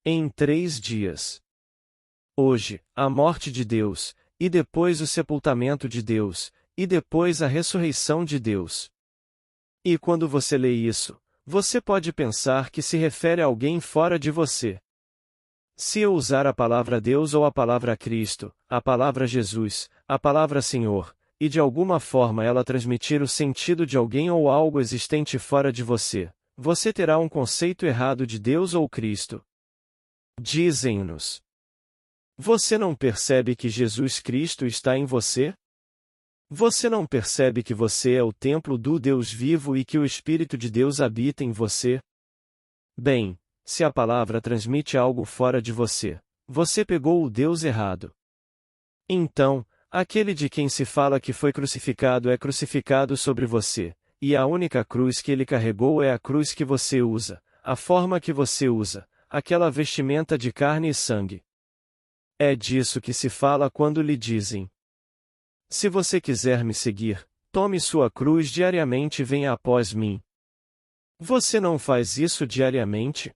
em 3 dias. Hoje, a morte de Deus, e depois o sepultamento de Deus, e depois a ressurreição de Deus. E quando você lê isso, você pode pensar que se refere a alguém fora de você. Se eu usar a palavra Deus ou a palavra Cristo, a palavra Jesus, a palavra Senhor, e de alguma forma ela transmitir o sentido de alguém ou algo existente fora de você, você terá um conceito errado de Deus ou Cristo. Dizem-nos. Você não percebe que Jesus Cristo está em você? Você não percebe que você é o templo do Deus vivo e que o Espírito de Deus habita em você? Bem, se a palavra transmite algo fora de você, você pegou o Deus errado. Então, aquele de quem se fala que foi crucificado é crucificado sobre você, e a única cruz que ele carregou é a cruz que você usa, a forma que você usa, aquela vestimenta de carne e sangue. É disso que se fala quando lhe dizem: se você quiser me seguir, tome sua cruz diariamente e venha após mim. Você não faz isso diariamente?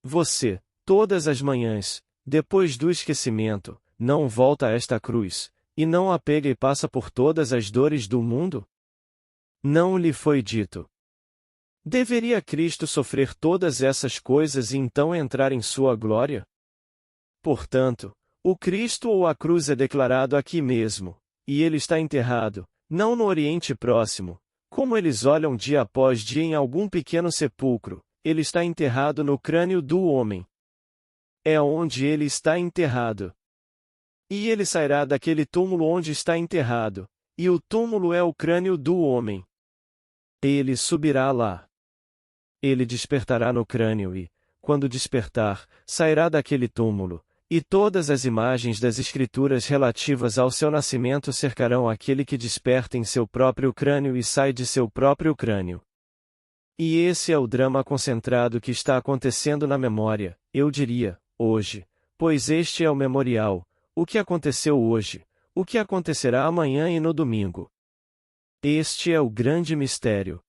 Você, todas as manhãs, depois do esquecimento, não volta a esta cruz, e não a pega e passa por todas as dores do mundo? Não lhe foi dito. Deveria Cristo sofrer todas essas coisas e então entrar em sua glória? Portanto, o Cristo ou a cruz é declarado aqui mesmo, e ele está enterrado, não no Oriente Próximo, como eles olham dia após dia em algum pequeno sepulcro, ele está enterrado no crânio do homem. É onde ele está enterrado. E ele sairá daquele túmulo onde está enterrado, e o túmulo é o crânio do homem. Ele subirá lá. Ele despertará no crânio e, quando despertar, sairá daquele túmulo, e todas as imagens das Escrituras relativas ao seu nascimento cercarão aquele que desperta em seu próprio crânio e sai de seu próprio crânio. E esse é o drama concentrado que está acontecendo na memória, eu diria, hoje, pois este é o memorial, o que aconteceu hoje, o que acontecerá amanhã e no domingo. Este é o grande mistério.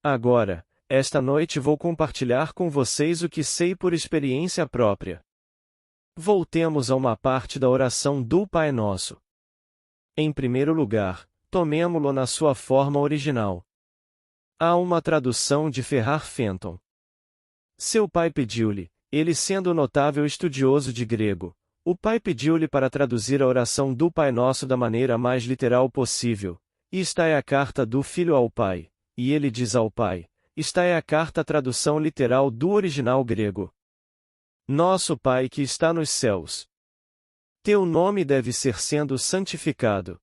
Agora, esta noite vou compartilhar com vocês o que sei por experiência própria. Voltemos a uma parte da oração do Pai Nosso. Em primeiro lugar, tomemo-lo na sua forma original. Há uma tradução de Ferrar Fenton. Seu pai pediu-lhe, ele sendo notável estudioso de grego, o pai pediu-lhe para traduzir a oração do Pai Nosso da maneira mais literal possível. Esta é a carta do filho ao pai, e ele diz ao pai, esta é a carta tradução literal do original grego. Nosso Pai que está nos céus. Teu nome deve ser sendo santificado.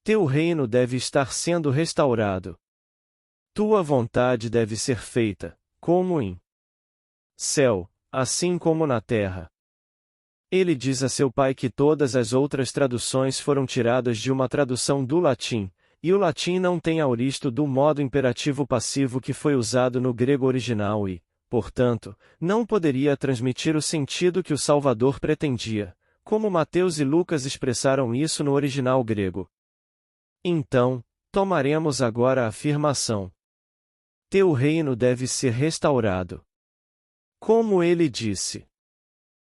Teu reino deve estar sendo restaurado. Tua vontade deve ser feita, como em céu, assim como na terra. Ele diz a seu pai que todas as outras traduções foram tiradas de uma tradução do latim, e o latim não tem auristo do modo imperativo passivo que foi usado no grego original e, portanto, não poderia transmitir o sentido que o Salvador pretendia, como Mateus e Lucas expressaram isso no original grego. Então, tomaremos agora a afirmação: teu reino deve ser restaurado. Como ele disse.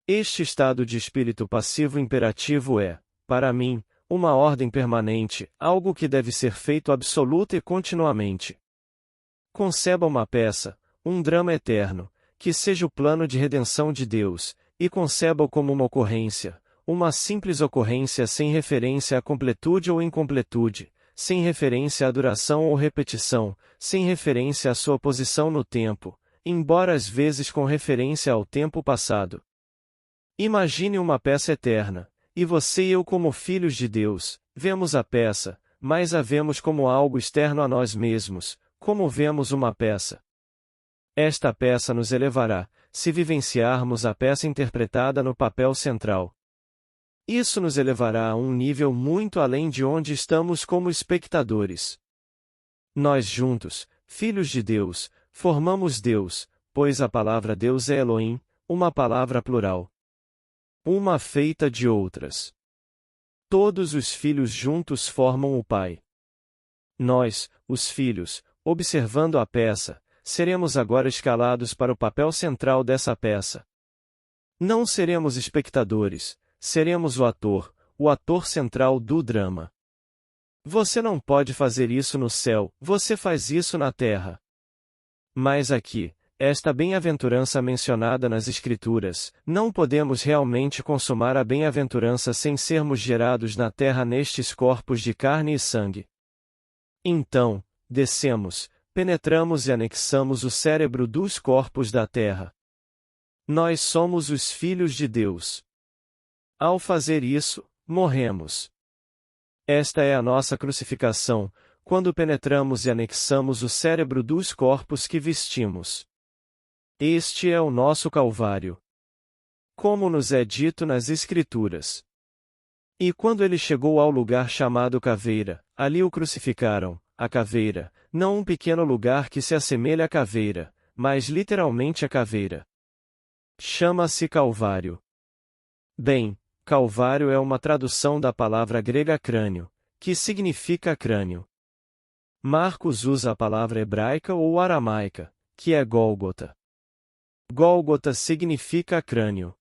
Este estado de espírito passivo imperativo é, para mim, uma ordem permanente, algo que deve ser feito absoluta e continuamente. Conceba uma peça, um drama eterno, que seja o plano de redenção de Deus, e conceba-o como uma ocorrência, uma simples ocorrência sem referência à completude ou incompletude, sem referência à duração ou repetição, sem referência à sua posição no tempo, embora às vezes com referência ao tempo passado. Imagine uma peça eterna, e você e eu como filhos de Deus, vemos a peça, mas a vemos como algo externo a nós mesmos, como vemos uma peça. Esta peça nos elevará, se vivenciarmos a peça interpretada no papel central. Isso nos elevará a um nível muito além de onde estamos como espectadores. Nós juntos, filhos de Deus, formamos Deus, pois a palavra Deus é Elohim, uma palavra plural. Uma feita de outras. Todos os filhos juntos formam o Pai. Nós, os filhos, observando a peça, seremos agora escalados para o papel central dessa peça, Não seremos espectadores, seremos o ator central do drama. Você não pode fazer isso no céu, você faz isso na terra. Mas aqui, esta bem-aventurança mencionada nas Escrituras, não podemos realmente consumar a bem-aventurança sem sermos gerados na terra nestes corpos de carne e sangue. Então, descemos, penetramos e anexamos o cérebro dos corpos da terra. Nós somos os filhos de Deus. Ao fazer isso, morremos. Esta é a nossa crucificação, quando penetramos e anexamos o cérebro dos corpos que vestimos. Este é o nosso Calvário. Como nos é dito nas Escrituras. E quando ele chegou ao lugar chamado Caveira, ali o crucificaram, a caveira, não um pequeno lugar que se assemelha à caveira, mas literalmente a caveira. Chama-se Calvário. Bem, Calvário é uma tradução da palavra grega crânio, que significa crânio. Marcos usa a palavra hebraica ou aramaica, que é Gólgota. Gólgota significa crânio.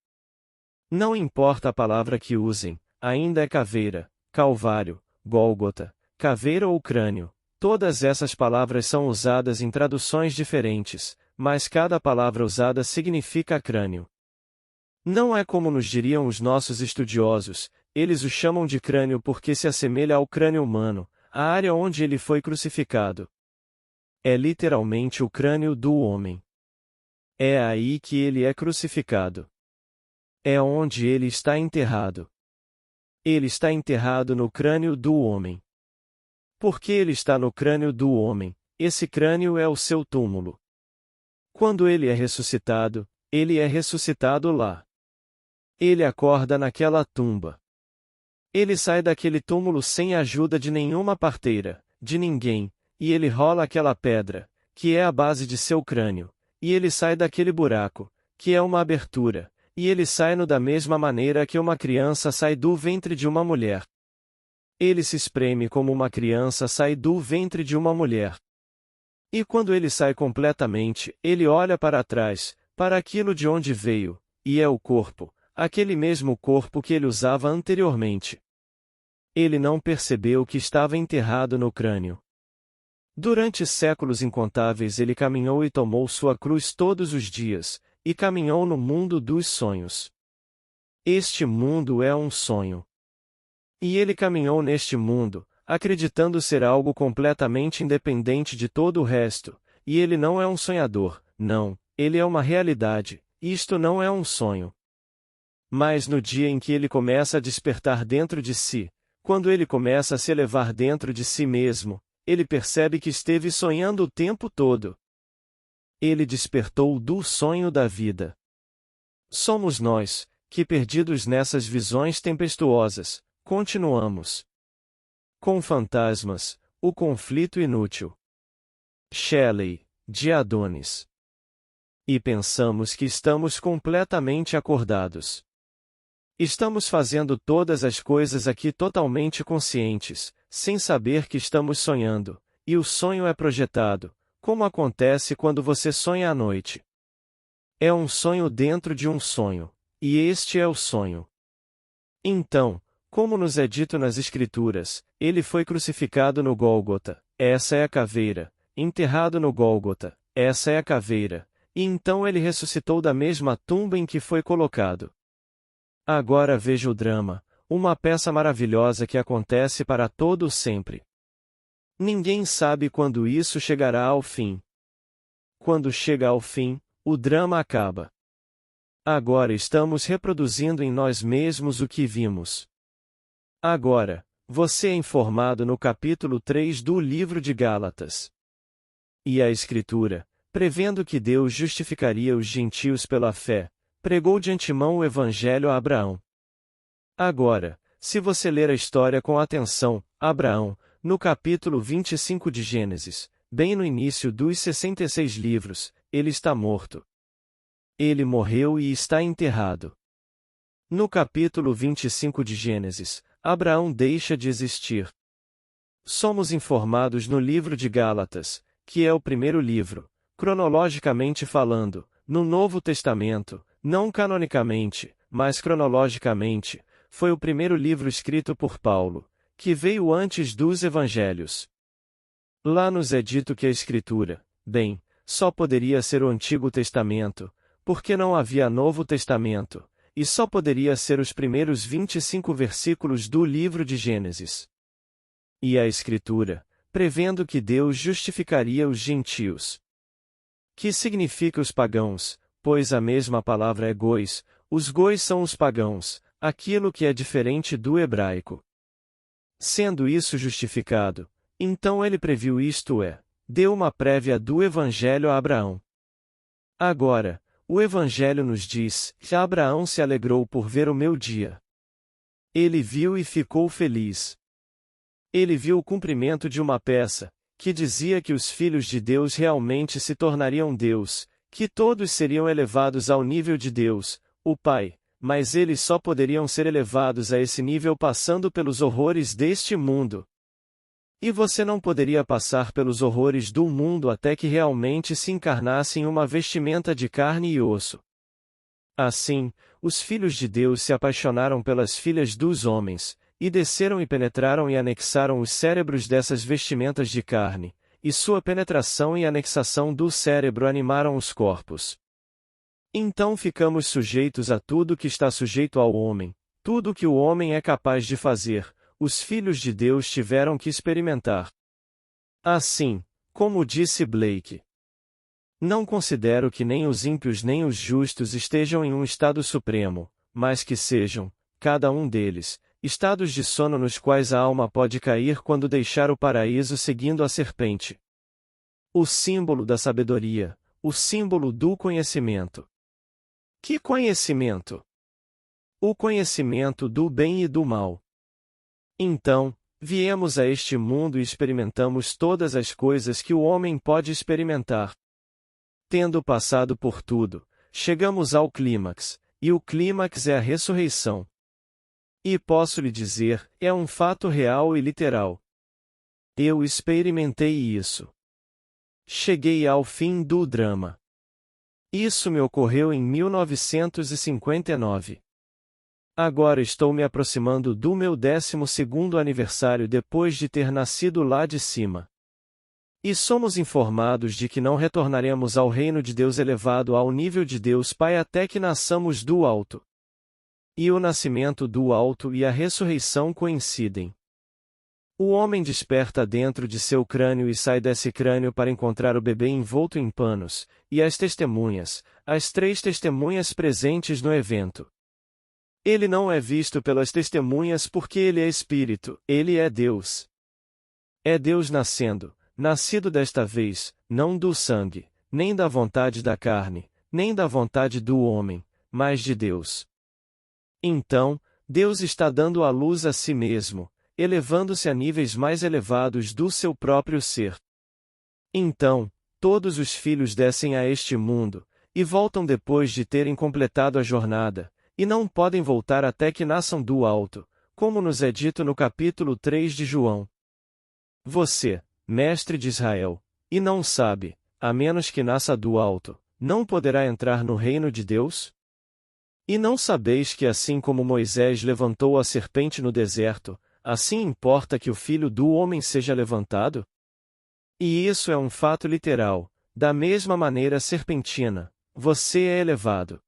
Não importa a palavra que usem, ainda é caveira, Calvário, Gólgota, caveira ou crânio. Todas essas palavras são usadas em traduções diferentes, mas cada palavra usada significa crânio. Não é como nos diriam os nossos estudiosos, eles o chamam de crânio porque se assemelha ao crânio humano, a área onde ele foi crucificado. É literalmente o crânio do homem. É aí que ele é crucificado. É onde ele está enterrado. Ele está enterrado no crânio do homem. Porque ele está no crânio do homem, esse crânio é o seu túmulo. Quando ele é ressuscitado lá. Ele acorda naquela tumba. Ele sai daquele túmulo sem a ajuda de nenhuma parteira, de ninguém, e ele rola aquela pedra, que é a base de seu crânio, e ele sai daquele buraco, que é uma abertura, e ele sai-no da mesma maneira que uma criança sai do ventre de uma mulher. Ele se espreme como uma criança sai do ventre de uma mulher. E quando ele sai completamente, ele olha para trás, para aquilo de onde veio, e é o corpo, aquele mesmo corpo que ele usava anteriormente. Ele não percebeu que estava enterrado no crânio. Durante séculos incontáveis ele caminhou e tomou sua cruz todos os dias, e caminhou no mundo dos sonhos. Este mundo é um sonho. E ele caminhou neste mundo, acreditando ser algo completamente independente de todo o resto, e ele não é um sonhador, não, ele é uma realidade, isto não é um sonho. Mas no dia em que ele começa a despertar dentro de si, quando ele começa a se elevar dentro de si mesmo, ele percebe que esteve sonhando o tempo todo. Ele despertou do sonho da vida. Somos nós, que perdidos nessas visões tempestuosas, continuamos. Com fantasmas, o conflito inútil. Shelley, de Adonis. E pensamos que estamos completamente acordados. Estamos fazendo todas as coisas aqui totalmente conscientes, sem saber que estamos sonhando, e o sonho é projetado, como acontece quando você sonha à noite. É um sonho dentro de um sonho, e este é o sonho. Então, como nos é dito nas Escrituras, ele foi crucificado no Gólgota, essa é a caveira, enterrado no Gólgota, essa é a caveira, e então ele ressuscitou da mesma tumba em que foi colocado. Agora veja o drama, uma peça maravilhosa que acontece para todo o sempre. Ninguém sabe quando isso chegará ao fim. Quando chega ao fim, o drama acaba. Agora estamos reproduzindo em nós mesmos o que vimos. Agora, você é informado no capítulo 3 do livro de Gálatas. E a Escritura, prevendo que Deus justificaria os gentios pela fé, pregou de antemão o Evangelho a Abraão. Agora, se você ler a história com atenção, Abraão, no capítulo 25 de Gênesis, bem no início dos 66 livros, ele está morto. Ele morreu e está enterrado. No capítulo 25 de Gênesis, Abraão deixa de existir. Somos informados no livro de Gálatas, que é o primeiro livro, cronologicamente falando, no Novo Testamento, não canonicamente, mas cronologicamente, foi o primeiro livro escrito por Paulo, que veio antes dos evangelhos. Lá nos é dito que a Escritura, bem, só poderia ser o Antigo Testamento, porque não havia Novo Testamento, e só poderia ser os primeiros 25 versículos do livro de Gênesis. E a Escritura, prevendo que Deus justificaria os gentios. Que significa os pagãos, pois a mesma palavra é gois, os gois são os pagãos, aquilo que é diferente do hebraico. Sendo isso justificado, então ele previu isto é, deu uma prévia do Evangelho a Abraão. Agora, o Evangelho nos diz que Abraão se alegrou por ver o meu dia. Ele viu e ficou feliz. Ele viu o cumprimento de uma peça, que dizia que os filhos de Deus realmente se tornariam Deus, que todos seriam elevados ao nível de Deus, o Pai, mas eles só poderiam ser elevados a esse nível passando pelos horrores deste mundo. E você não poderia passar pelos horrores do mundo até que realmente se encarnasse em uma vestimenta de carne e osso. Assim, os filhos de Deus se apaixonaram pelas filhas dos homens, e desceram e penetraram e anexaram os cérebros dessas vestimentas de carne, e sua penetração e anexação do cérebro animaram os corpos. Então ficamos sujeitos a tudo que está sujeito ao homem, tudo que o homem é capaz de fazer, os filhos de Deus tiveram que experimentar. Assim, como disse Blake, não considero que nem os ímpios nem os justos estejam em um estado supremo, mas que sejam, cada um deles, estados de sono nos quais a alma pode cair quando deixar o paraíso seguindo a serpente. O símbolo da sabedoria, o símbolo do conhecimento. Que conhecimento? O conhecimento do bem e do mal. Então, viemos a este mundo e experimentamos todas as coisas que o homem pode experimentar. Tendo passado por tudo, chegamos ao clímax, e o clímax é a ressurreição. E posso lhe dizer, é um fato real e literal. Eu experimentei isso. Cheguei ao fim do drama. Isso me ocorreu em 1959. Agora estou me aproximando do meu 12º aniversário depois de ter nascido lá de cima. E somos informados de que não retornaremos ao reino de Deus elevado ao nível de Deus Pai até que nasçamos do alto. E o nascimento do alto e a ressurreição coincidem. O homem desperta dentro de seu crânio e sai desse crânio para encontrar o bebê envolto em panos, e as testemunhas, as 3 testemunhas presentes no evento. Ele não é visto pelas testemunhas porque ele é espírito, ele é Deus. É Deus nascido desta vez, não do sangue, nem da vontade da carne, nem da vontade do homem, mas de Deus. Então, Deus está dando à luz a si mesmo, elevando-se a níveis mais elevados do seu próprio ser. Então, todos os filhos descem a este mundo, e voltam depois de terem completado a jornada, e não podem voltar até que nasçam do alto, como nos é dito no capítulo 3 de João. Você, mestre de Israel, e não sabe, a menos que nasça do alto, não poderá entrar no reino de Deus? E não sabeis que assim como Moisés levantou a serpente no deserto, assim importa que o Filho do Homem seja levantado? E isso é um fato literal, da mesma maneira serpentina, você é elevado.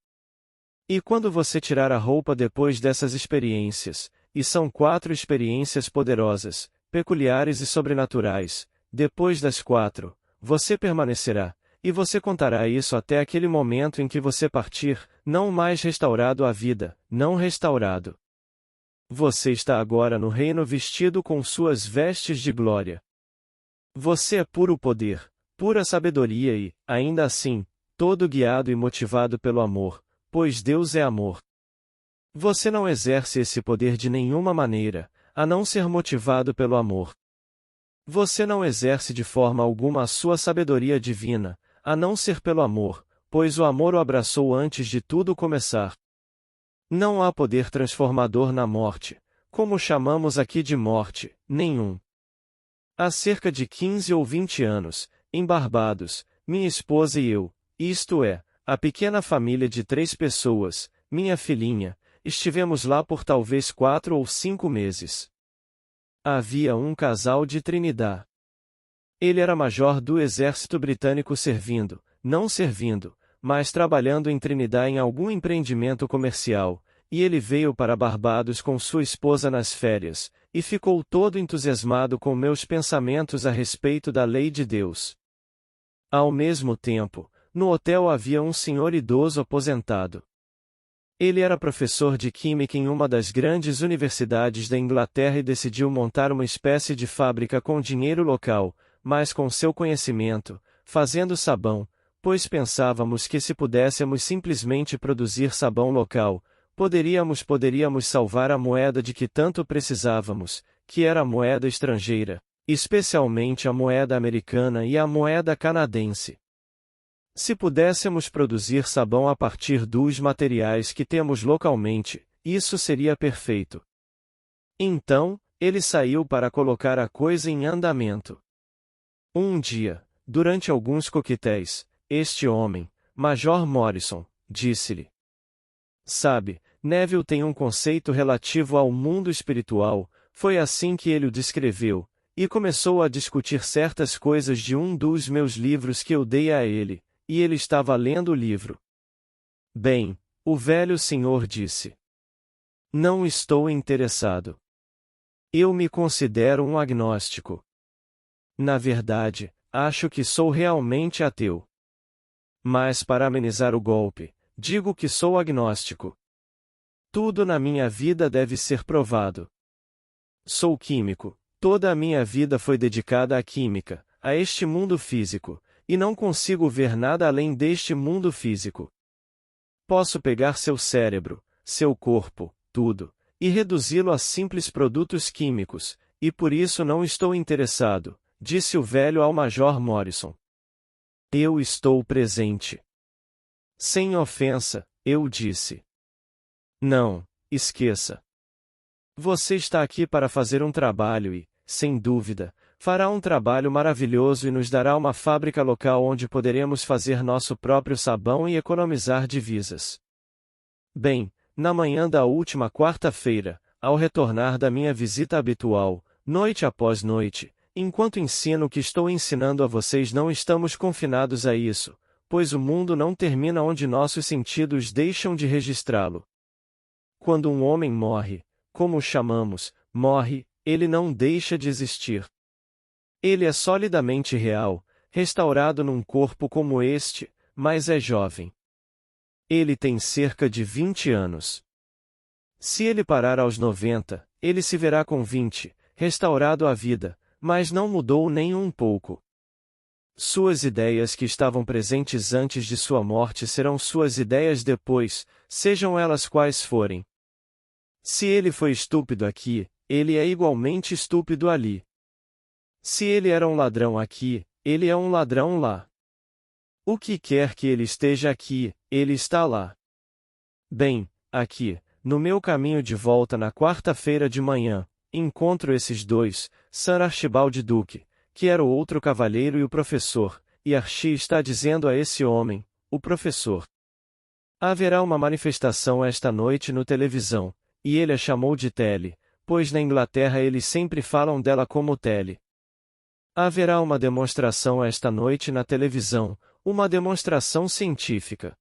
E quando você tirar a roupa depois dessas experiências, e são 4 experiências poderosas, peculiares e sobrenaturais, depois das 4, você permanecerá, e você contará isso até aquele momento em que você partir, não mais restaurado à vida, não restaurado. Você está agora no reino vestido com suas vestes de glória. Você é puro poder, pura sabedoria e, ainda assim, todo guiado e motivado pelo amor, pois Deus é amor. Você não exerce esse poder de nenhuma maneira, a não ser motivado pelo amor. Você não exerce de forma alguma a sua sabedoria divina, a não ser pelo amor, pois o amor o abraçou antes de tudo começar. Não há poder transformador na morte, como chamamos aqui de morte, nenhum. Há cerca de 15 ou 20 anos, em Barbados, minha esposa e eu, isto é, A pequena família de 3 pessoas, minha filhinha, estivemos lá por talvez 4 ou 5 meses. Havia um casal de Trinidad. Ele era major do exército britânico não servindo, mas trabalhando em Trinidad em algum empreendimento comercial, e ele veio para Barbados com sua esposa nas férias, e ficou todo entusiasmado com meus pensamentos a respeito da lei de Deus. Ao mesmo tempo, no hotel havia um senhor idoso aposentado. Ele era professor de química em uma das grandes universidades da Inglaterra e decidiu montar uma espécie de fábrica com dinheiro local, mas com seu conhecimento, fazendo sabão, pois pensávamos que se pudéssemos simplesmente produzir sabão local, poderíamos salvar a moeda de que tanto precisávamos, que era a moeda estrangeira, especialmente a moeda americana e a moeda canadense. Se pudéssemos produzir sabão a partir dos materiais que temos localmente, isso seria perfeito. Então, ele saiu para colocar a coisa em andamento. Um dia, durante alguns coquetéis, este homem, Major Morrison, disse-lhe: Sabe, Neville tem um conceito relativo ao mundo espiritual, foi assim que ele o descreveu, e começou a discutir certas coisas de um dos meus livros que eu dei a ele. E ele estava lendo o livro. Bem, o velho senhor disse: Não estou interessado. Eu me considero um agnóstico. Na verdade, acho que sou realmente ateu. Mas para amenizar o golpe, digo que sou agnóstico. Tudo na minha vida deve ser provado. Sou químico, toda a minha vida foi dedicada à química, a este mundo físico. E não consigo ver nada além deste mundo físico. Posso pegar seu cérebro, seu corpo, tudo, e reduzi-lo a simples produtos químicos, e por isso não estou interessado, disse o velho ao Major Morrison. Eu estou presente. Sem ofensa, eu disse. Não, esqueça. Você está aqui para fazer um trabalho e, sem dúvida, fará um trabalho maravilhoso e nos dará uma fábrica local onde poderemos fazer nosso próprio sabão e economizar divisas. Bem, na manhã da última quarta-feira, ao retornar da minha visita habitual, noite após noite, enquanto ensino o que estou ensinando a vocês, não estamos confinados a isso, pois o mundo não termina onde nossos sentidos deixam de registrá-lo. Quando um homem morre, como o chamamos, morre, ele não deixa de existir. Ele é solidamente real, restaurado num corpo como este, mas é jovem. Ele tem cerca de 20 anos. Se ele parar aos 90, ele se verá com 20, restaurado à vida, mas não mudou nem um pouco. Suas ideias que estavam presentes antes de sua morte serão suas ideias depois, sejam elas quais forem. Se ele foi estúpido aqui, ele é igualmente estúpido ali. Se ele era um ladrão aqui, ele é um ladrão lá. O que quer que ele esteja aqui, ele está lá. Bem, aqui, no meu caminho de volta na quarta-feira de manhã, encontro esses dois, Sir Archibald Duke, que era o outro cavalheiro e o professor, e Archie está dizendo a esse homem, o professor: haverá uma manifestação esta noite no televisão, e ele a chamou de tele, pois na Inglaterra eles sempre falam dela como tele. Haverá uma demonstração esta noite na televisão, uma demonstração científica.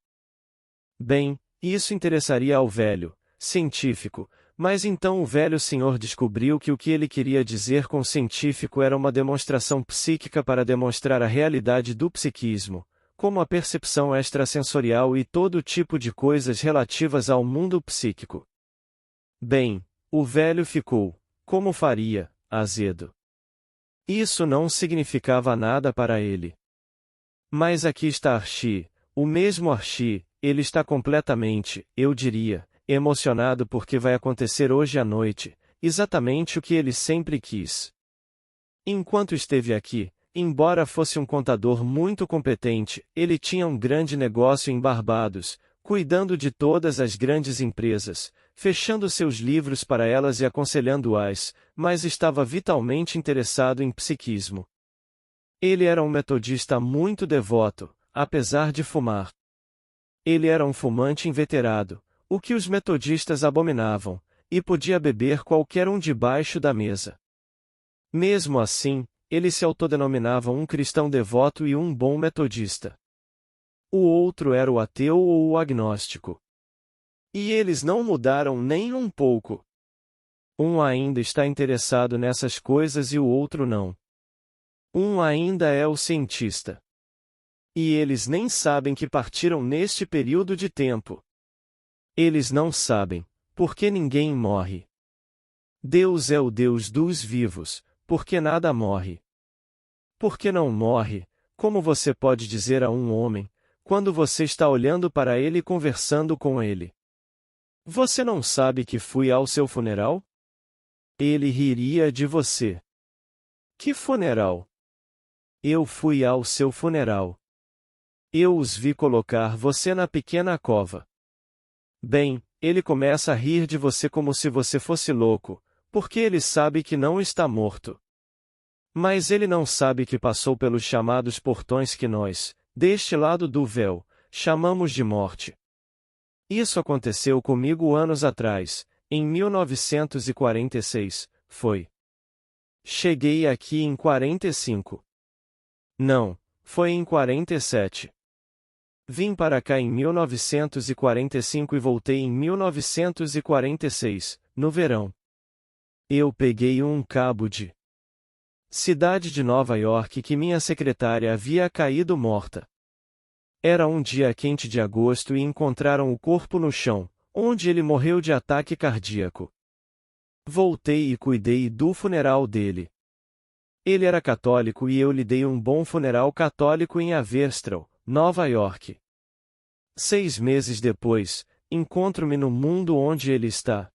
Bem, isso interessaria ao velho, científico, mas então o velho senhor descobriu que o que ele queria dizer com científico era uma demonstração psíquica para demonstrar a realidade do psiquismo, como a percepção extrasensorial e todo tipo de coisas relativas ao mundo psíquico. Bem, o velho ficou, como faria, azedo. Isso não significava nada para ele. Mas aqui está Archie, o mesmo Archie, ele está completamente, eu diria, emocionado porque vai acontecer hoje à noite, exatamente o que ele sempre quis. Enquanto esteve aqui, embora fosse um contador muito competente, ele tinha um grande negócio em Barbados, cuidando de todas as grandes empresas, fechando seus livros para elas e aconselhando-as, mas estava vitalmente interessado em psiquismo. Ele era um metodista muito devoto, apesar de fumar. Ele era um fumante inveterado, o que os metodistas abominavam, e podia beber qualquer um debaixo da mesa. Mesmo assim, ele se autodenominava um cristão devoto e um bom metodista. O outro era o ateu ou o agnóstico. E eles não mudaram nem um pouco. Um ainda está interessado nessas coisas e o outro não. Um ainda é o cientista. E eles nem sabem que partiram neste período de tempo. Eles não sabem, porque ninguém morre. Deus é o Deus dos vivos, porque nada morre. Porque não morre, como você pode dizer a um homem, quando você está olhando para ele e conversando com ele? Você não sabe que fui ao seu funeral? Ele riria de você. Que funeral? Eu fui ao seu funeral. Eu os vi colocar você na pequena cova. Bem, ele começa a rir de você como se você fosse louco, porque ele sabe que não está morto. Mas ele não sabe que passou pelos chamados portões que nós, deste lado do véu, chamamos de morte. Isso aconteceu comigo anos atrás, em 1946, foi. Cheguei aqui em 45. Não, foi em 47. Vim para cá em 1945 e voltei em 1946, no verão. Eu peguei um cabo de cidade de Nova York que minha secretária havia caído morta. Era um dia quente de agosto e encontraram o corpo no chão, onde ele morreu de ataque cardíaco. Voltei e cuidei do funeral dele. Ele era católico e eu lhe dei um bom funeral católico em Haverstraw, Nova York. 6 meses depois, encontro-me no mundo onde ele está.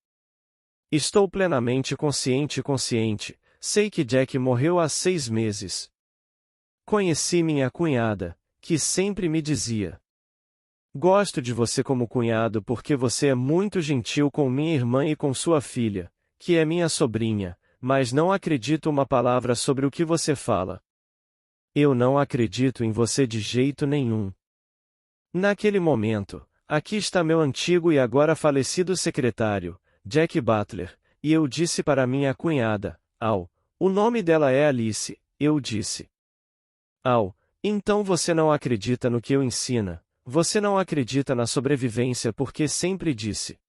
Estou plenamente consciente, sei que Jack morreu há 6 meses. Conheci minha cunhada, que sempre me dizia: gosto de você como cunhado porque você é muito gentil com minha irmã e com sua filha, que é minha sobrinha, mas não acredito uma palavra sobre o que você fala. Eu não acredito em você de jeito nenhum. Naquele momento, aqui está meu antigo e agora falecido secretário, Jack Butler, e eu disse para minha cunhada, o nome dela é Alice, eu disse. Então você não acredita no que eu ensina, você não acredita na sobrevivência porque sempre disse.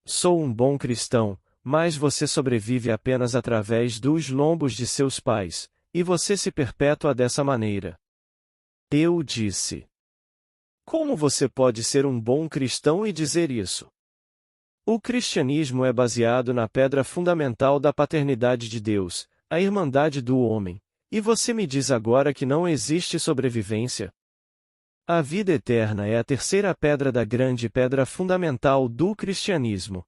Sou um bom cristão, mas você sobrevive apenas através dos lombos de seus pais, e você se perpetua dessa maneira. Eu disse. Como você pode ser um bom cristão e dizer isso? O cristianismo é baseado na pedra fundamental da paternidade de Deus, a irmandade do homem, e você me diz agora que não existe sobrevivência? A vida eterna é a terceira pedra da grande pedra fundamental do cristianismo.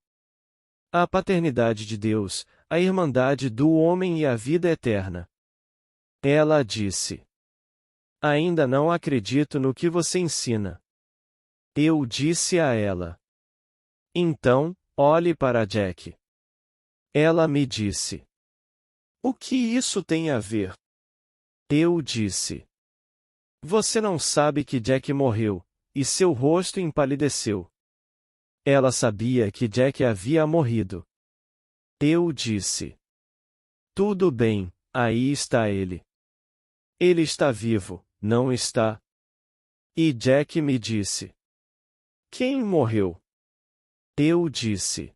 A paternidade de Deus, a irmandade do homem e a vida eterna. Ela disse. Ainda não acredito no que você ensina. Eu disse a ela. Então, olhe para Jack. Ela me disse. O que isso tem a ver? Eu disse. Você não sabe que Jack morreu, e seu rosto empalideceu. Ela sabia que Jack havia morrido. Eu disse. Tudo bem, aí está ele. Ele está vivo, não está? E Jack me disse. Quem morreu? Eu disse.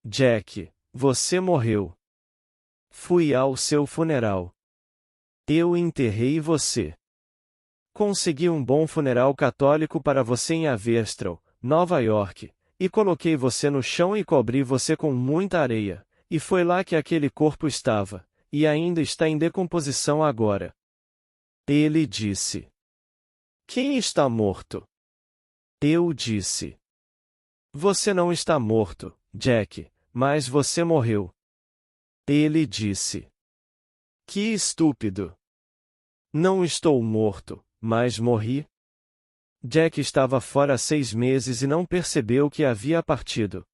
Jack, você morreu. Fui ao seu funeral. Eu enterrei você. Consegui um bom funeral católico para você em Haverstraw, Nova York, e coloquei você no chão e cobri você com muita areia, e foi lá que aquele corpo estava, e ainda está em decomposição agora. Ele disse. Quem está morto? Eu disse. Você não está morto, Jack, mas você morreu. Ele disse. Que estúpido! Não estou morto, mas morri? Jack estava fora há 6 meses e não percebeu que havia partido.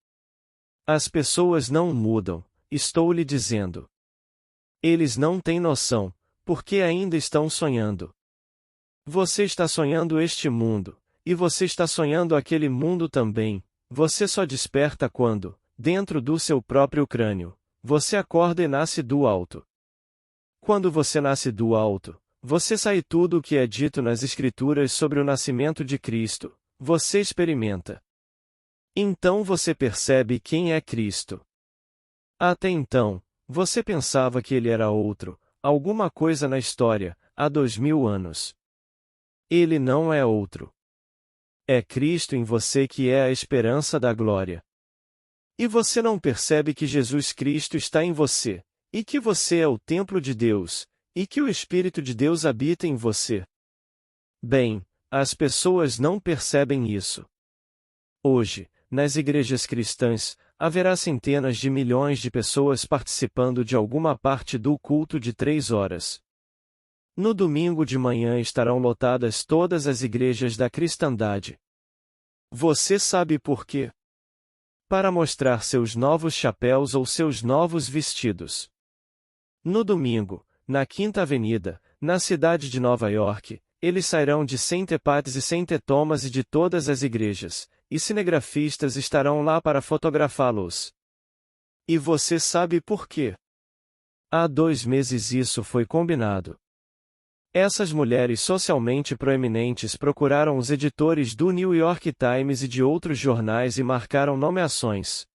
As pessoas não mudam, estou lhe dizendo. Eles não têm noção, porque ainda estão sonhando. Você está sonhando este mundo, e você está sonhando aquele mundo também. Você só desperta quando, dentro do seu próprio crânio, você acorda e nasce do alto. Quando você nasce do alto, você sai tudo o que é dito nas Escrituras sobre o nascimento de Cristo, você experimenta. Então você percebe quem é Cristo. Até então, você pensava que ele era outro, alguma coisa na história, há 2000 anos. Ele não é outro. É Cristo em você que é a esperança da glória. E você não percebe que Jesus Cristo está em você, e que você é o templo de Deus, e que o Espírito de Deus habita em você. Bem, as pessoas não percebem isso. Hoje, nas igrejas cristãs, haverá centenas de milhões de pessoas participando de alguma parte do culto de 3 horas. No domingo de manhã estarão lotadas todas as igrejas da cristandade. Você sabe por quê? Para mostrar seus novos chapéus ou seus novos vestidos. No domingo, na Quinta Avenida, na cidade de Nova York, eles sairão de St. Pat's e St. Thomas e de todas as igrejas, e cinegrafistas estarão lá para fotografá-los. E você sabe por quê? Há 2 meses isso foi combinado. Essas mulheres socialmente proeminentes procuraram os editores do New York Times e de outros jornais e marcaram nomeações.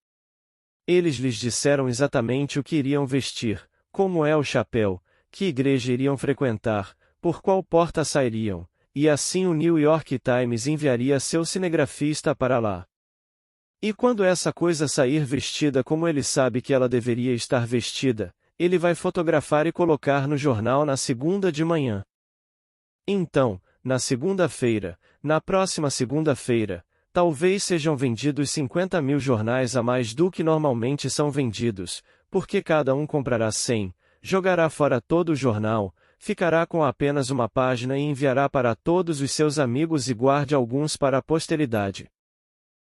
Eles lhes disseram exatamente o que iriam vestir, como é o chapéu, que igreja iriam frequentar, por qual porta sairiam, e assim o New York Times enviaria seu cinegrafista para lá. E quando essa coisa sair vestida como ele sabe que ela deveria estar vestida, ele vai fotografar e colocar no jornal na segunda de manhã. Então, na segunda-feira, na próxima segunda-feira, talvez sejam vendidos 50 mil jornais a mais do que normalmente são vendidos, porque cada um comprará 100, jogará fora todo o jornal, ficará com apenas uma página e enviará para todos os seus amigos e guarde alguns para a posteridade.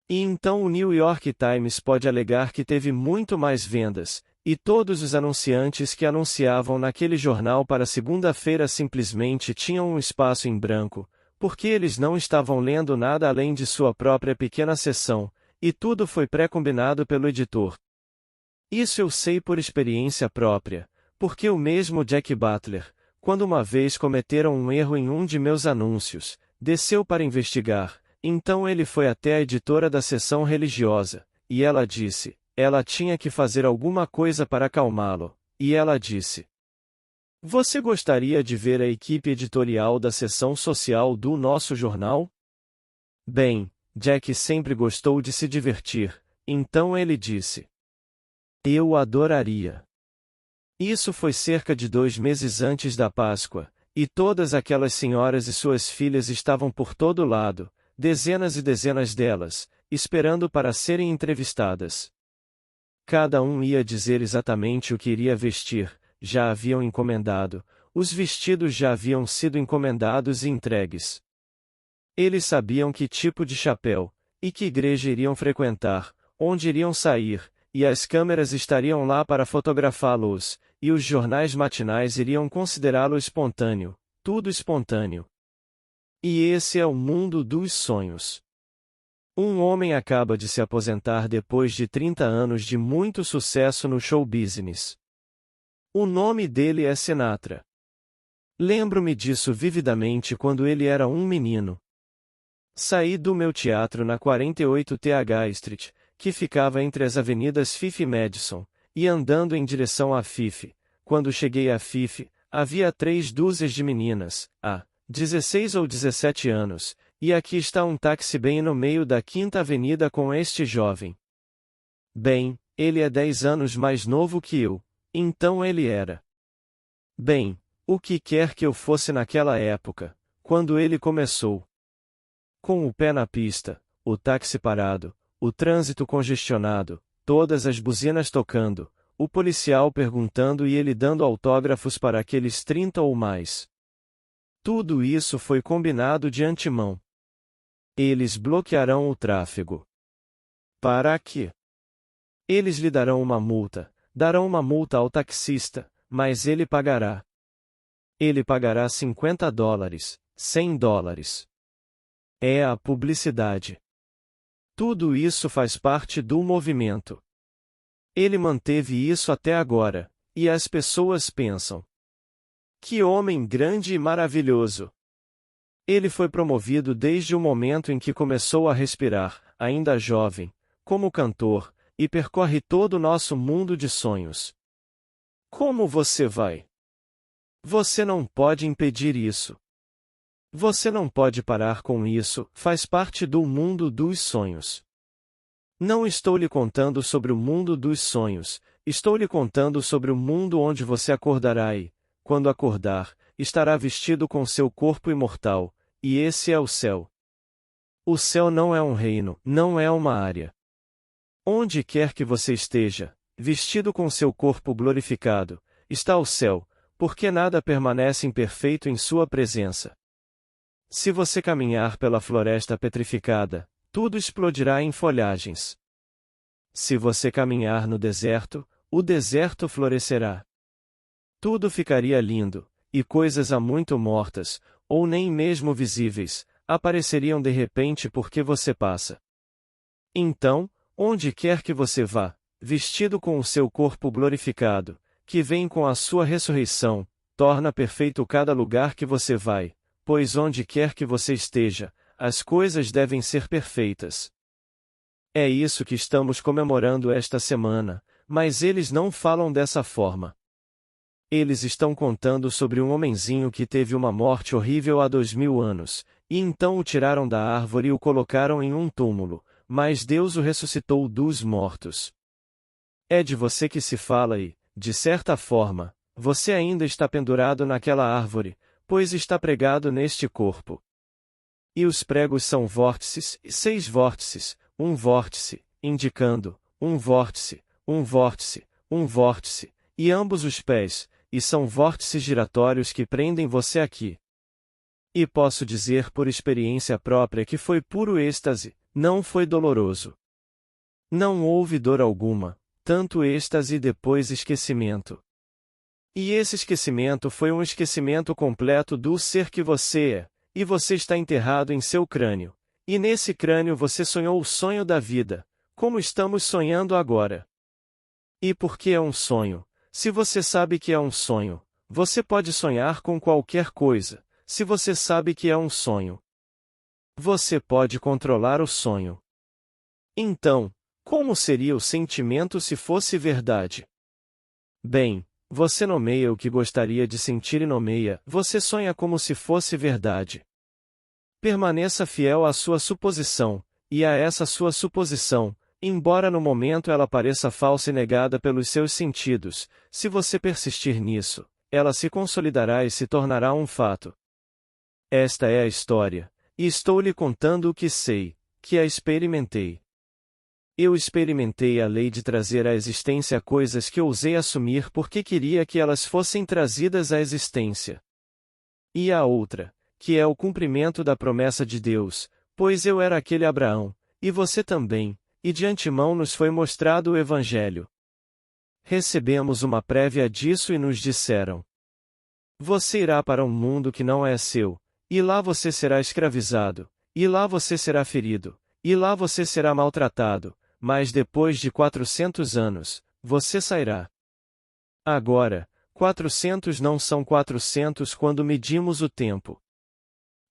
E então o New York Times pode alegar que teve muito mais vendas, e todos os anunciantes que anunciavam naquele jornal para segunda-feira simplesmente tinham um espaço em branco, porque eles não estavam lendo nada além de sua própria pequena seção, e tudo foi pré-combinado pelo editor. Isso eu sei por experiência própria, porque o mesmo Jack Butler, quando uma vez cometeram um erro em um de meus anúncios, desceu para investigar, então ele foi até a editora da seção religiosa, e ela disse, ela tinha que fazer alguma coisa para acalmá-lo, e ela disse: Você gostaria de ver a equipe editorial da seção social do nosso jornal? Bem, Jack sempre gostou de se divertir, então ele disse: Eu adoraria. Isso foi cerca de 2 meses antes da Páscoa, e todas aquelas senhoras e suas filhas estavam por todo lado, dezenas e dezenas delas, esperando para serem entrevistadas. Cada um ia dizer exatamente o que iria vestir, já haviam encomendado, os vestidos já haviam sido encomendados e entregues. Eles sabiam que tipo de chapéu, e que igreja iriam frequentar, onde iriam sair, e as câmeras estariam lá para fotografá-los, e os jornais matinais iriam considerá-lo espontâneo, tudo espontâneo. E esse é o mundo dos sonhos. Um homem acaba de se aposentar depois de 30 anos de muito sucesso no show business. O nome dele é Sinatra. Lembro-me disso vividamente quando ele era um menino. Saí do meu teatro na 48 TH Street, que ficava entre as avenidas Fifth e Madison, e andando em direção à Fifth. Quando cheguei à Fifth, havia 3 dúzias de meninas, 16 ou 17 anos, e aqui está um táxi bem no meio da Quinta Avenida com este jovem. Bem, ele é 10 anos mais novo que eu, então ele era. Bem, o que quer que eu fosse naquela época, quando ele começou. Com o pé na pista, o táxi parado, o trânsito congestionado, todas as buzinas tocando, o policial perguntando e ele dando autógrafos para aqueles 30 ou mais. Tudo isso foi combinado de antemão. Eles bloquearão o tráfego. Para quê? Eles lhe darão uma multa ao taxista, mas ele pagará. Ele pagará $50, $100. É a publicidade. Tudo isso faz parte do movimento. Ele manteve isso até agora, e as pessoas pensam: que homem grande e maravilhoso! Ele foi promovido desde o momento em que começou a respirar, ainda jovem, como cantor, e percorre todo o nosso mundo de sonhos. Como você vai? Você não pode impedir isso. Você não pode parar com isso, faz parte do mundo dos sonhos. Não estou lhe contando sobre o mundo dos sonhos, estou lhe contando sobre o mundo onde você acordará e, quando acordar, estará vestido com seu corpo imortal, e esse é o céu. O céu não é um reino, não é uma área. Onde quer que você esteja, vestido com seu corpo glorificado, está o céu, porque nada permanece imperfeito em sua presença. Se você caminhar pela floresta petrificada, tudo explodirá em folhagens. Se você caminhar no deserto, o deserto florescerá. Tudo ficaria lindo, e coisas há muito mortas, ou nem mesmo visíveis, apareceriam de repente porque você passa. Então, onde quer que você vá, vestido com o seu corpo glorificado, que vem com a sua ressurreição, torna perfeito cada lugar que você vai, pois onde quer que você esteja, as coisas devem ser perfeitas. É isso que estamos comemorando esta semana, mas eles não falam dessa forma. Eles estão contando sobre um homenzinho que teve uma morte horrível há 2000 anos, e então o tiraram da árvore e o colocaram em um túmulo, mas Deus o ressuscitou dos mortos. É de você que se fala e, de certa forma, você ainda está pendurado naquela árvore, pois está pregado neste corpo. E os pregos são vórtices, 6 vórtices, um vórtice, indicando, um vórtice, um vórtice, um vórtice, e ambos os pés, e são vórtices giratórios que prendem você aqui. E posso dizer por experiência própria que foi puro êxtase, não foi doloroso. Não houve dor alguma, tanto êxtase e depois esquecimento. E esse esquecimento foi um esquecimento completo do ser que você é, e você está enterrado em seu crânio, e nesse crânio você sonhou o sonho da vida, como estamos sonhando agora. E por que é um sonho? Se você sabe que é um sonho, você pode sonhar com qualquer coisa. Se você sabe que é um sonho, você pode controlar o sonho. Então, como seria o sentimento se fosse verdade? Bem, você nomeia o que gostaria de sentir e nomeia, você sonha como se fosse verdade. Permaneça fiel à sua suposição, e a essa sua suposição, embora no momento ela pareça falsa e negada pelos seus sentidos, se você persistir nisso, ela se consolidará e se tornará um fato. Esta é a história, e estou lhe contando o que sei, que a experimentei. Eu experimentei a lei de trazer à existência coisas que ousei assumir porque queria que elas fossem trazidas à existência. E a outra, que é o cumprimento da promessa de Deus, pois eu era aquele Abraão, e você também, e de antemão nos foi mostrado o Evangelho. Recebemos uma prévia disso e nos disseram: você irá para um mundo que não é seu, e lá você será escravizado, e lá você será ferido, e lá você será maltratado, mas depois de 400 anos, você sairá. Agora, 400 não são 400 quando medimos o tempo.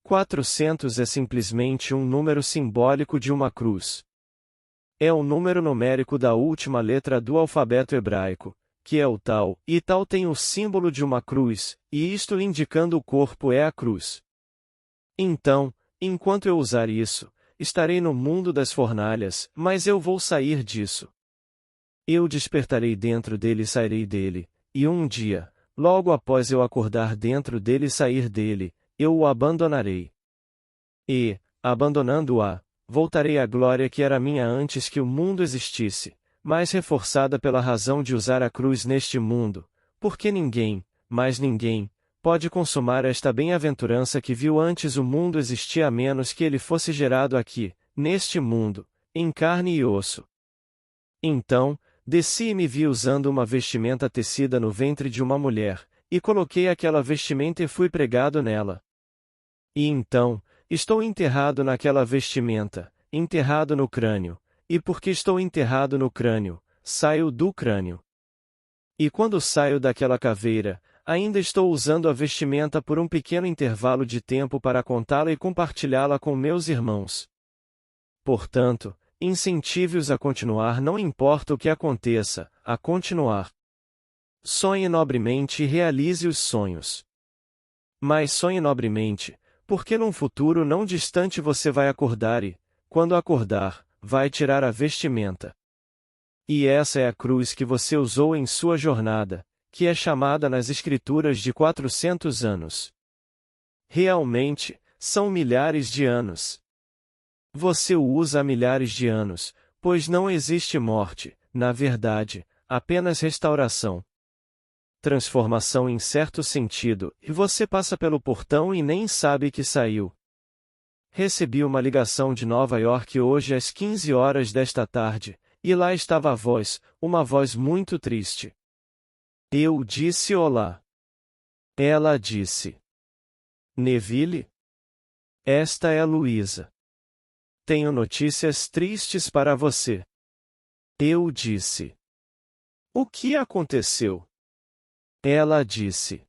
400 é simplesmente um número simbólico de uma cruz. É o número numérico da última letra do alfabeto hebraico, que é o tal, e tal tem o símbolo de uma cruz, e isto indicando o corpo é a cruz. Então, enquanto eu usar isso, estarei no mundo das fornalhas, mas eu vou sair disso. Eu despertarei dentro dele e sairei dele, e um dia, logo após eu acordar dentro dele e sair dele, eu o abandonarei. E, abandonando-a, voltarei à glória que era minha antes que o mundo existisse, mais reforçada pela razão de usar a cruz neste mundo, porque ninguém, mais ninguém, pode consumar esta bem-aventurança que viu antes o mundo existir a menos que ele fosse gerado aqui, neste mundo, em carne e osso. Então, desci e me vi usando uma vestimenta tecida no ventre de uma mulher, e coloquei aquela vestimenta e fui pregado nela. E então, estou enterrado naquela vestimenta, enterrado no crânio, e porque estou enterrado no crânio, saio do crânio. E quando saio daquela caveira, ainda estou usando a vestimenta por um pequeno intervalo de tempo para contá-la e compartilhá-la com meus irmãos. Portanto, incentive-os a continuar, não importa o que aconteça, a continuar. Sonhe nobremente e realize os sonhos. Mas sonhe nobremente, porque num futuro não distante você vai acordar e, quando acordar, vai tirar a vestimenta. E essa é a cruz que você usou em sua jornada, que é chamada nas Escrituras de 400 anos. Realmente, são milhares de anos. Você o usa há milhares de anos, pois não existe morte, na verdade, apenas restauração. Transformação em certo sentido, e você passa pelo portão e nem sabe que saiu. Recebi uma ligação de Nova York hoje às 15 horas desta tarde, e lá estava a voz, uma voz muito triste. Eu disse olá. Ela disse: Neville? Esta é Luísa. Tenho notícias tristes para você. Eu disse: O que aconteceu? Ela disse: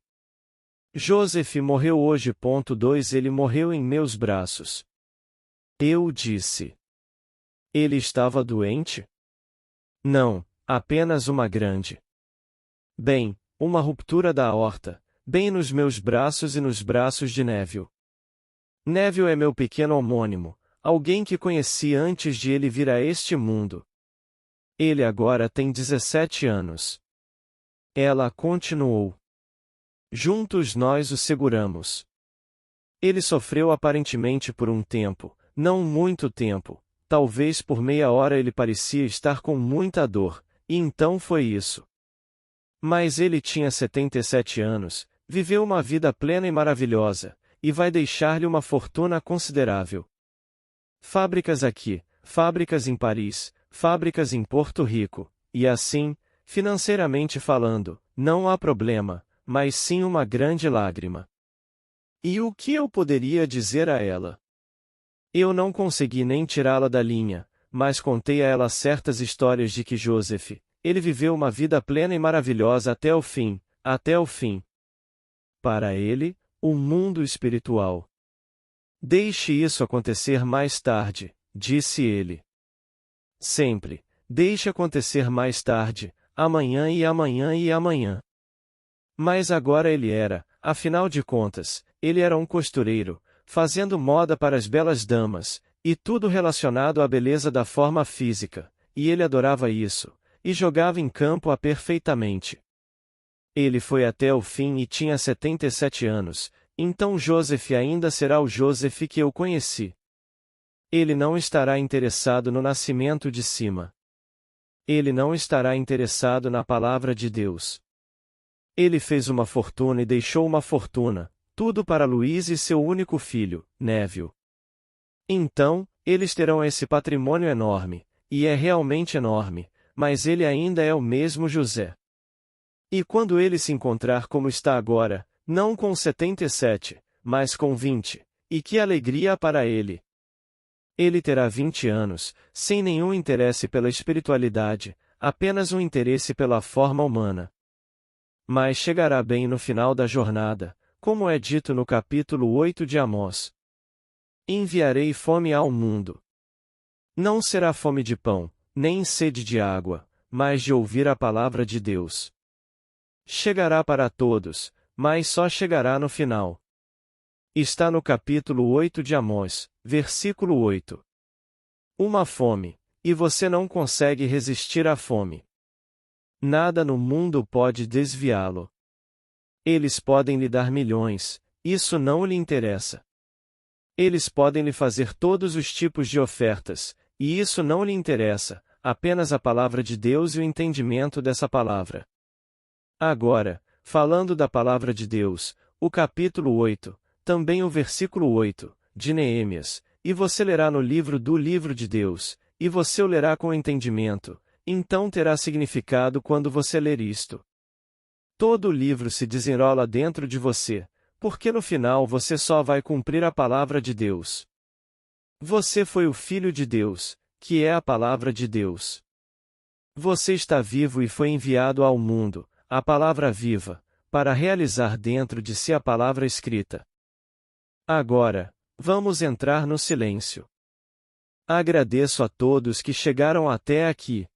Joseph morreu hoje. 2 Ele morreu em meus braços. Eu disse: Ele estava doente? Não, apenas uma grande. Bem, uma ruptura da aorta, bem nos meus braços e nos braços de Neville. Neville é meu pequeno homônimo, alguém que conheci antes de ele vir a este mundo. Ele agora tem 17 anos. Ela continuou. Juntos nós o seguramos. Ele sofreu aparentemente por um tempo, não muito tempo, talvez por meia hora ele parecia estar com muita dor, e então foi isso. Mas ele tinha 77 anos, viveu uma vida plena e maravilhosa, e vai deixar-lhe uma fortuna considerável. Fábricas aqui, fábricas em Paris, fábricas em Porto Rico, e assim, financeiramente falando, não há problema, mas sim uma grande lágrima. E o que eu poderia dizer a ela? Eu não consegui nem tirá-la da linha, mas contei a ela certas histórias de que Joseph, ele viveu uma vida plena e maravilhosa até o fim, até o fim. Para ele, o mundo espiritual. Deixe isso acontecer mais tarde, disse ele. Sempre, deixe acontecer mais tarde, amanhã e amanhã e amanhã. Mas agora ele era, afinal de contas, ele era um costureiro, fazendo moda para as belas damas, e tudo relacionado à beleza da forma física, e ele adorava isso, e jogava em campo-a perfeitamente. Ele foi até o fim e tinha 77 anos, então Joseph ainda será o Joseph que eu conheci. Ele não estará interessado no nascimento de cima. Ele não estará interessado na palavra de Deus. Ele fez uma fortuna e deixou uma fortuna, tudo para Luís e seu único filho, Neville. Então, eles terão esse patrimônio enorme, e é realmente enorme, mas ele ainda é o mesmo José. E quando ele se encontrar como está agora, não com 77, mas com 20, e que alegria para ele! Ele terá 20 anos, sem nenhum interesse pela espiritualidade, apenas um interesse pela forma humana. Mas chegará bem no final da jornada, como é dito no capítulo 8 de Amós. Enviarei fome ao mundo. Não será fome de pão, nem sede de água, mas de ouvir a palavra de Deus. Chegará para todos, mas só chegará no final. Está no capítulo 8 de Amós, versículo 8. Uma fome, e você não consegue resistir à fome. Nada no mundo pode desviá-lo. Eles podem lhe dar milhões, isso não lhe interessa. Eles podem lhe fazer todos os tipos de ofertas, e isso não lhe interessa, apenas a palavra de Deus e o entendimento dessa palavra. Agora, falando da palavra de Deus, o capítulo 8, também o versículo 8, de Neemias, e você lerá no livro de Deus, e você o lerá com entendimento, então terá significado quando você ler isto. Todo o livro se desenrola dentro de você, porque no final você só vai cumprir a palavra de Deus. Você foi o Filho de Deus, que é a palavra de Deus. Você está vivo e foi enviado ao mundo, a palavra viva, para realizar dentro de si a palavra escrita. Agora, vamos entrar no silêncio. Agradeço a todos que chegaram até aqui.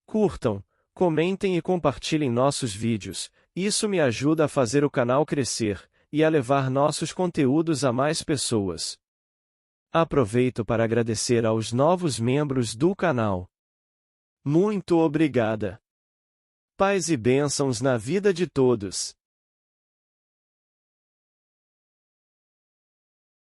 Curtam, comentem e compartilhem nossos vídeos, isso me ajuda a fazer o canal crescer e a levar nossos conteúdos a mais pessoas. Aproveito para agradecer aos novos membros do canal. Muito obrigada. Paz e bênçãos na vida de todos.